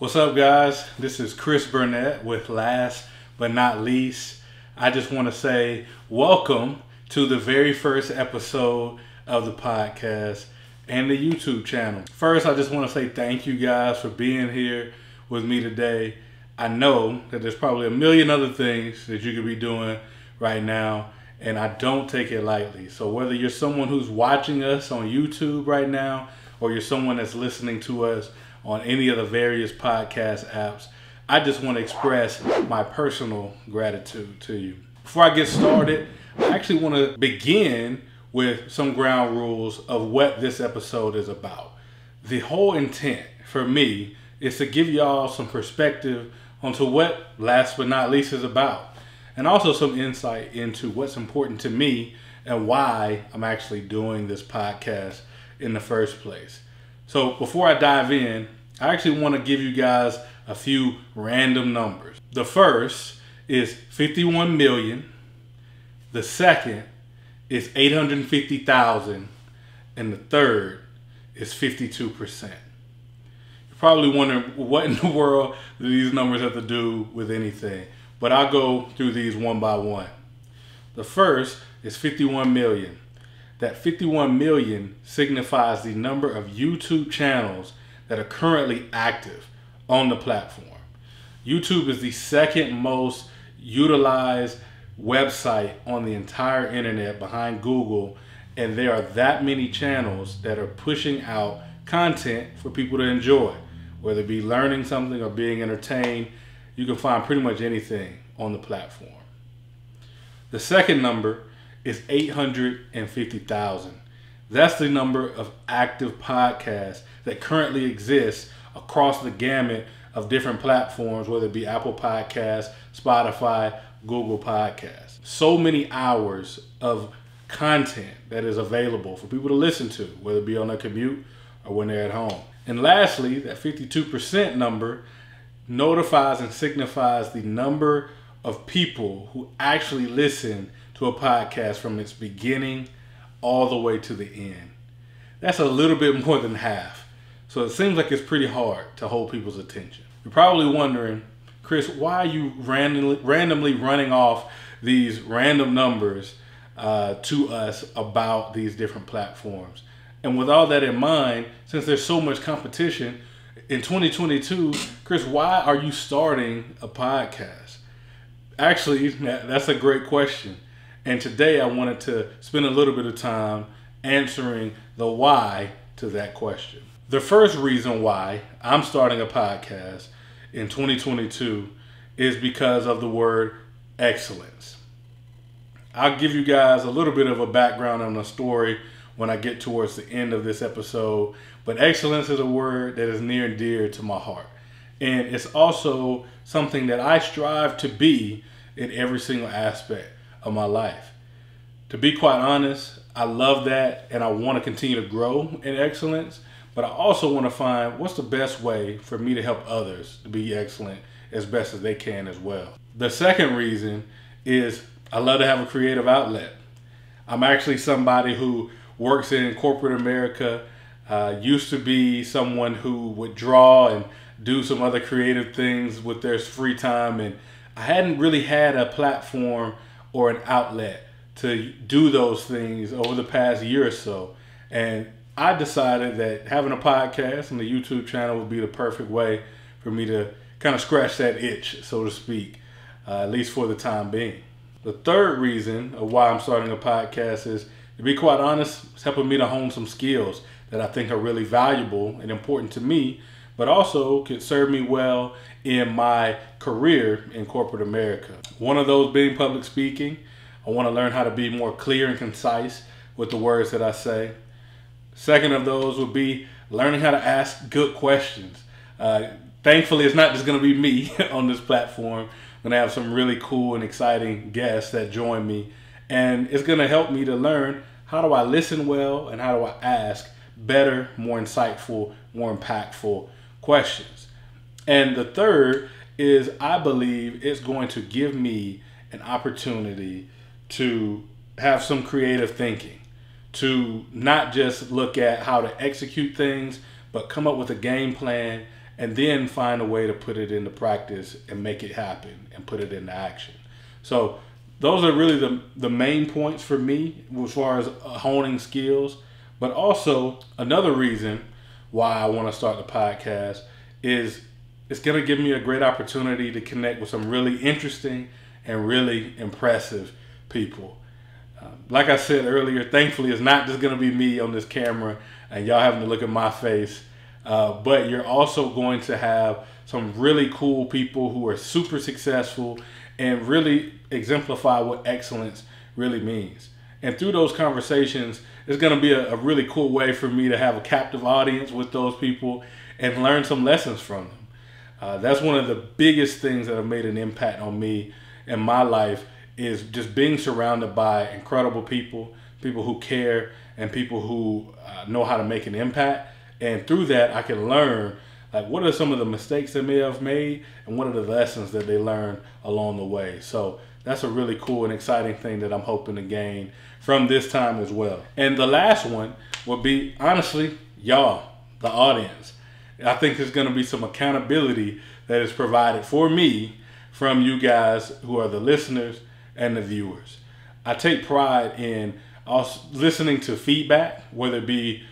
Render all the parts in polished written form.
What's up, guys? This is Chris Burnette with Last But Not Least. I just want to say welcome to the very first episode of the podcast and the YouTube channel. First, I just want to say thank you guys for being here with me today. I know that there's probably a million other things that you could be doing right now, and I don't take it lightly. So whether you're someone who's watching us on YouTube right now, or you're someone that's listening to us on any of the various podcast apps, I just want to express my personal gratitude to you. Before I get started, I actually want to begin with some ground rules of what this episode is about. The whole intent for me is to give y'all some perspective onto what Last But Not Least is about, and also some insight into what's important to me and why I'm actually doing this podcast in the first place. So before I dive in, I actually want to give you guys a few random numbers. The first is 51 million. The second is 850,000. And the third is 52%. You're probably wondering what in the world do these numbers have to do with anything. But I'll go through these one by one. The first is 51 million. That 51 million signifies the number of YouTube channels that are currently active on the platform. YouTube is the second most utilized website on the entire internet behind Google, and there are that many channels that are pushing out content for people to enjoy, whether it be learning something or being entertained. You can find pretty much anything on the platform. The second number is 850,000. That's the number of active podcasts that currently exist across the gamut of different platforms, whether it be Apple Podcasts, Spotify, Google Podcasts. So many hours of content that is available for people to listen to, whether it be on their commute or when they're at home. And lastly, that 52% number notifies and signifies the number of people who actually listen to a podcast from its beginning all the way to the end. That's a little bit more than half. So it seems like it's pretty hard to hold people's attention. You're probably wondering, Chris, why are you randomly running off these random numbers to us about these different platforms? And with all that in mind, since there's so much competition in 2022, Chris, why are you starting a podcast? Actually, that's a great question. And today I wanted to spend a little bit of time answering the why to that question. The first reason why I'm starting a podcast in 2022 is because of the word excellence. I'll give you guys a little bit of a background on the story when I get towards the end of this episode, but excellence is a word that is near and dear to my heart. And it's also something that I strive to be in every single aspect of my life. To be quite honest, I love that, and I want to continue to grow in excellence, but I also want to find what's the best way for me to help others to be excellent as best as they can as well. The second reason is I love to have a creative outlet. I'm actually somebody who works in corporate America, used to be someone who would draw and do some other creative things with their free time, and I hadn't really had a platform or an outlet to do those things over the past year or so. And I decided that having a podcast and the YouTube channel would be the perfect way for me to kind of scratch that itch, so to speak, at least for the time being. The third reason of why I'm starting a podcast is, to be quite honest, it's helping me to hone some skills that I think are really valuable and important to me, but also could serve me well in my career in corporate America. One of those being public speaking. I want to learn how to be more clear and concise with the words that I say. Second of those would be learning how to ask good questions. Thankfully, it's not just going to be me on this platform. I'm going to have some really cool and exciting guests that join me. And it's going to help me to learn, how do I listen well and how do I ask better, more insightful, more impactful questions. And the third is, I believe it's going to give me an opportunity to have some creative thinking, to not just look at how to execute things, but come up with a game plan and then find a way to put it into practice and make it happen and put it into action. So those are really the main points for me as far as honing skills. But also another reason why I want to start the podcast is it's going to give me a great opportunity to connect with some really interesting and really impressive people. Like I said earlier, thankfully it's not just going to be me on this camera and y'all having to look at my face, but you're also going to have some really cool people who are super successful and really exemplify what excellence really means. And through those conversations, it's going to be a really cool way for me to have a captive audience with those people and learn some lessons from them. That's one of the biggest things that have made an impact on me in my life, is just being surrounded by incredible people, people who care, and people who know how to make an impact. And through that, I can learn like what are some of the mistakes they may have made and what are the lessons that they learned along the way. So that's a really cool and exciting thing that I'm hoping to gain from this time as well. And the last one will be, honestly, y'all, the audience. I think there's going to be some accountability that is provided for me from you guys who are the listeners and the viewers. I take pride in also listening to feedback, whether it be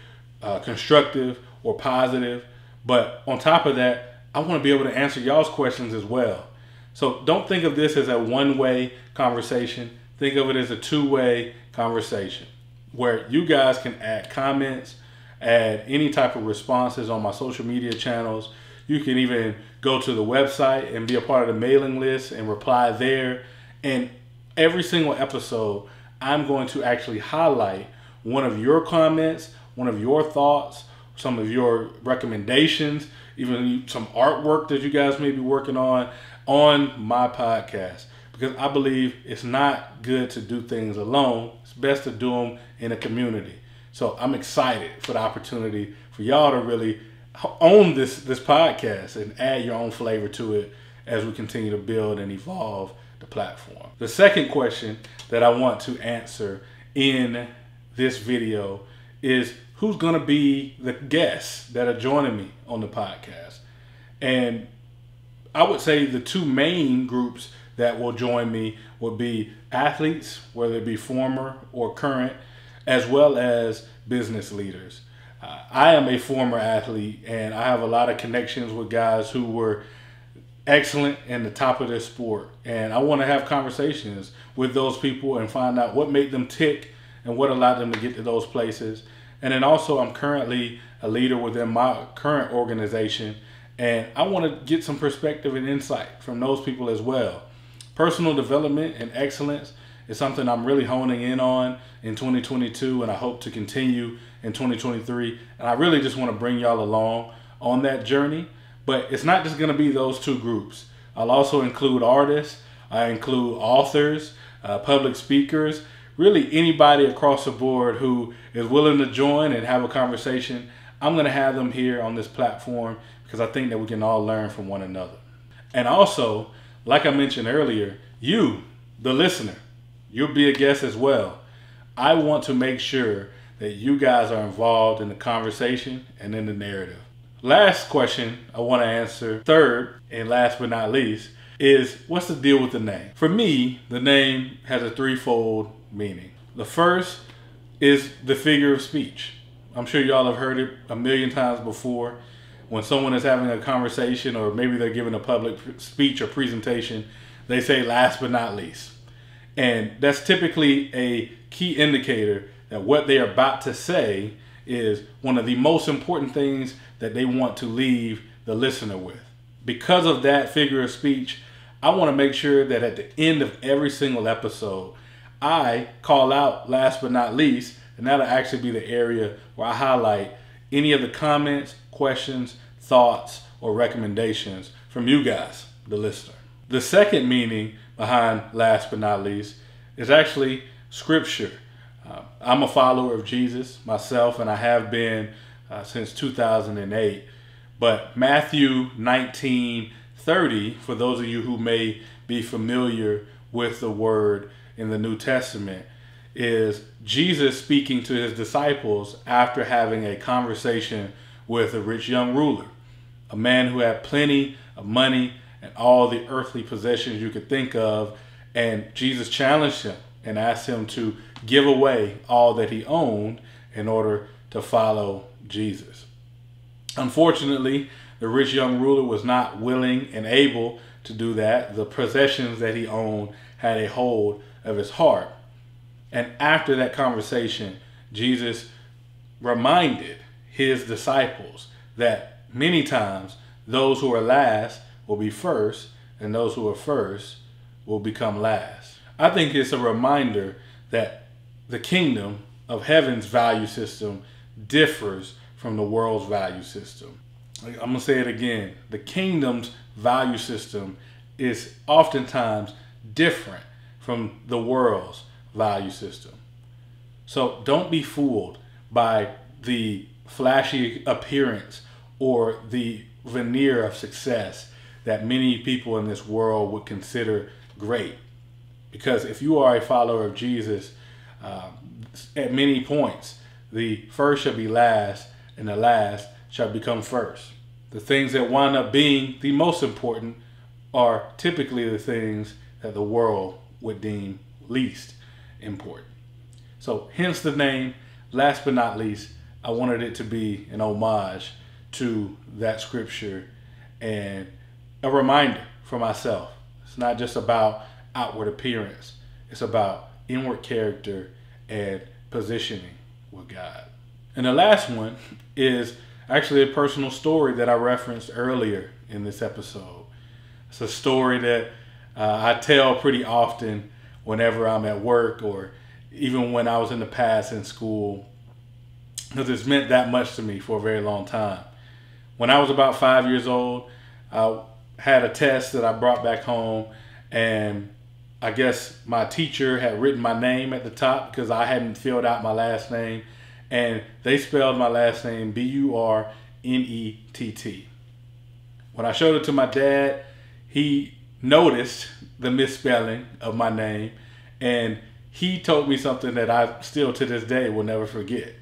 constructive or positive. But on top of that, I want to be able to answer y'all's questions as well. So don't think of this as a one-way conversation. Think of it as a two-way conversation where you guys can add comments, add any type of responses on my social media channels. You can even go to the website and be a part of the mailing list and reply there. And every single episode, I'm going to actually highlight one of your comments, one of your thoughts, some of your recommendations, even some artwork that you guys may be working on my podcast. Because I believe it's not good to do things alone. It's best to do them in a community. So I'm excited for the opportunity for y'all to really own this podcast and add your own flavor to it as we continue to build and evolve the platform. The second question that I want to answer in this video is who's going to be the guests that are joining me on the podcast. And I would say the two main groups that will join me would be athletes, whether it be former or current, as well as business leaders. I am a former athlete and I have a lot of connections with guys who were excellent in the top of their sport. And I want to have conversations with those people and find out what made them tick and what allowed them to get to those places. And then also I'm currently a leader within my current organization, and I want to get some perspective and insight from those people as well. Personal development and excellence is something I'm really honing in on in 2022, and I hope to continue in 2023. And I really just want to bring y'all along on that journey. But it's not just going to be those two groups. I'll also include artists, I include authors, public speakers, really anybody across the board who is willing to join and have a conversation. I'm going to have them here on this platform because I think that we can all learn from one another. And also, like I mentioned earlier, you, the listener, you'll be a guest as well. I want to make sure that you guys are involved in the conversation and in the narrative. Last question I want to answer, third and last but not least, is what's the deal with the name? For me, the name has a threefold meaning. The first is the figure of speech. I'm sure y'all have heard it a million times before. When someone is having a conversation or maybe they're giving a public speech or presentation, they say last but not least. And that's typically a key indicator that what they are about to say is one of the most important things that they want to leave the listener with. Because of that figure of speech, I want to make sure that at the end of every single episode, I call out last but not least, and that'll actually be the area where I highlight any of the comments, questions, thoughts, or recommendations from you guys, the listener. The second meaning behind last but not least is actually scripture. I'm a follower of Jesus myself, and I have been since 2008. But Matthew 19:30, for those of you who may be familiar with the word in the New Testament, is Jesus speaking to his disciples after having a conversation with a rich young ruler. a man who had plenty of money and all the earthly possessions you could think of. And Jesus challenged him and asked him to give away all that he owned in order to follow Jesus. Unfortunately, the rich young ruler was not willing and able to do that. The possessions that he owned had a hold of his heart. And after that conversation, Jesus reminded his disciples that many times those who are last will be first, and those who are first will become last. I think it's a reminder that the kingdom of heaven's value system differs from the world's value system. I'm going to say it again. The kingdom's value system is oftentimes different from the world's value system. So don't be fooled by the flashy appearance or the veneer of success that many people in this world would consider great. Because if you are a follower of Jesus, at many points, the first shall be last and the last shall become first. The things that wind up being the most important are typically the things that the world would deem least important. So hence the name. Last but not least, I wanted it to be an homage to that scripture and a reminder for myself. It's not just about outward appearance. It's about inward character and positioning with God. And the last one is actually a personal story that I referenced earlier in this episode. It's a story that I tell pretty often whenever I'm at work or even when I was in the past in school, because it's meant that much to me for a very long time. When I was about 5 years old, I had a test that I brought back home, and I guess my teacher had written my name at the top because I hadn't filled out my last name, and they spelled my last name Burnett. When I showed it to my dad, he noticed the misspelling of my name, and he told me something that I still to this day will never forget.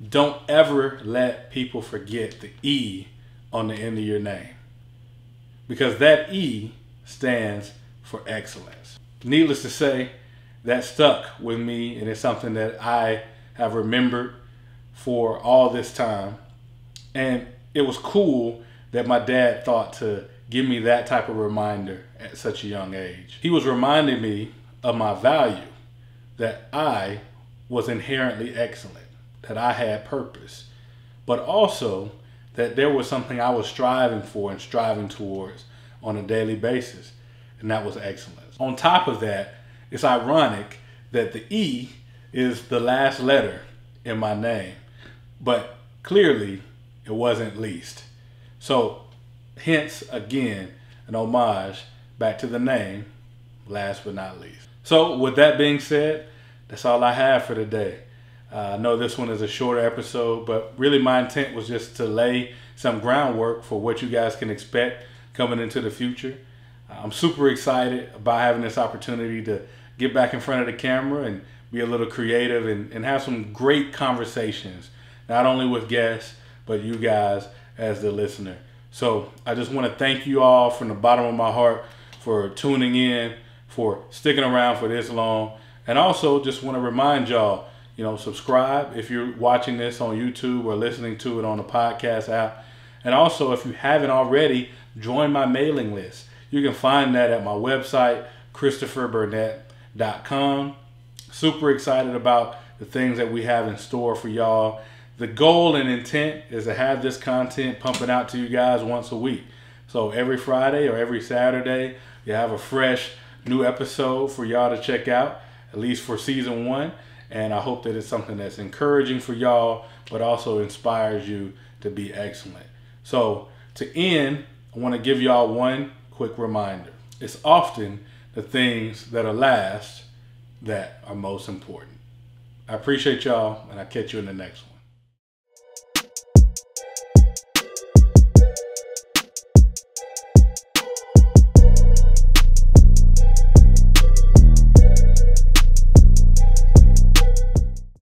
Don't ever let people forget the E on the end of your name, because that E stands for excellence. Needless to say, that stuck with me, and it's something that I have remembered for all this time. And it was cool that my dad thought to give me that type of reminder at such a young age. He was reminding me of my value, that I was inherently excellent, that I had purpose, but also that there was something I was striving for and striving towards on a daily basis, and that was excellence. On top of that, it's ironic that the E is the last letter in my name, but clearly it wasn't least. So hence, again, an homage back to the name, last but not least. So with that being said, that's all I have for today. I know this one is a shorter episode, but really my intent was just to lay some groundwork for what you guys can expect coming into the future. I'm super excited about having this opportunity to get back in front of the camera and be a little creative and have some great conversations, not only with guests, but you guys as the listener. So I just want to thank you all from the bottom of my heart for tuning in, for sticking around for this long. And also just want to remind y'all, subscribe if you're watching this on YouTube or listening to it on the podcast app. And also, if you haven't already, join my mailing list. You can find that at my website, christopherjburnette.com. Super excited about the things that we have in store for y'all. The goal and intent is to have this content pumping out to you guys once a week. So every Friday or every Saturday, you have a fresh new episode for y'all to check out, at least for season 1. And I hope that it's something that's encouraging for y'all, but also inspires you to be excellent. So to end, I want to give y'all one quick reminder. It's often the things that are last that are most important. I appreciate y'all, and I'll catch you in the next one.